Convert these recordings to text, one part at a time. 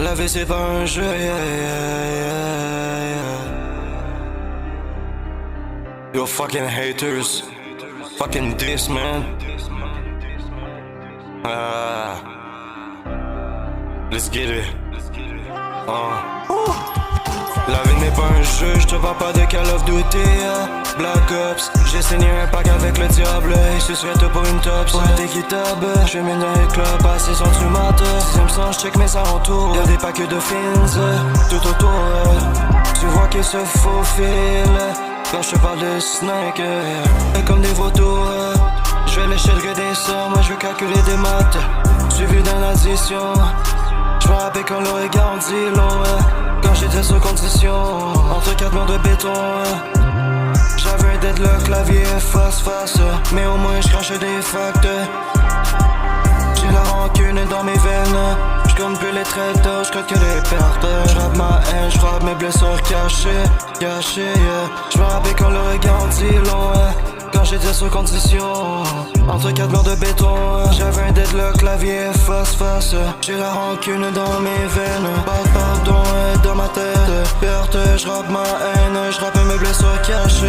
La vie c'est pas un jeu, yeah, yeah, yeah. Yo fucking haters, fucking diss man. Let's get it. La vie n'est pas un jeu, je te parle pas de Call of Duty, Black Ops. J'ai signé un pack avec le diable, il se souhaite pour une top. C'est équitable, je mets dans les clubs à 6 ans du matin. 6ème sens, check mes alentours. Y'a des packs de fins tout autour. Tu vois qu'ils se faufilent quand je te parle de snake, comme des vautours. Je vais lécher le des sommes, moi je vais calculer des maths. Suivi d'une addition. Je me rappelle quand l'ouragan dit long, quand j'étais sous condition, entre 4 murs de béton. J'avais un deadlock, clavier face, mais au moins je crachais des facts. J'ai la rancune dans mes veines, j'compte plus les traits, j'crotte que les pertes. J'rappe ma haine, j'rappe mes blessures cachées, yeah. Je me rappelle quand l'ouragan dit long, quand j'étais sous condition, entre 4 murs de béton. J'avais un deadlock, clavier face. J'ai la rancune dans mes veines, pas de pardon dans ma tête. Perte, j'rappe ma haine, j'rappe mes blessures cachées.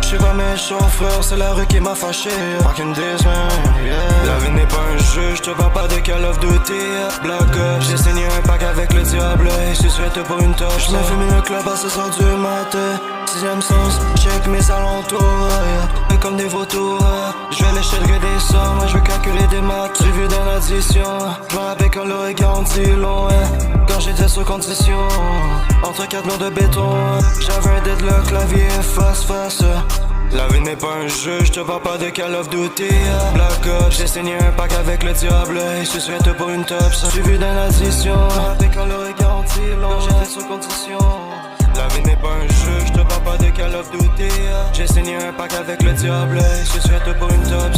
J'suis pas méchant frère, c'est la rue qui m'a fâché. Fucking this man, yeah. La vie n'est pas un jeu, j'te parle pas de Call of Duty, Black Ops. J'ai signé un pack avec le diable, il se souhaite pour une touche. J'me fume le club à 6 heures du matin. 6ème sens, check mes alentours, comme des vautours. Je vais lécher le des sommes, je vais calculer des maths. J'ai vu dans l'addition, je me rappelle quand l'ouragan dit long, quand j'étais sous condition, entre 4 murs de béton. J'avais un deadlock, clavier face. La vie n'est pas un jeu, je te parle pas de Call of Duty, Black Ops. J'ai signé un pack avec le diable, il se souhaite pour une top. J'ai vu dans l'addition, je me rappelle quand l'ouragan dit long, quand j'étais sous condition. La vie n'est pas un jeu, je te parle pas de Call of Duty. J'ai signé un pack avec le diable, il se souhaite pour une top.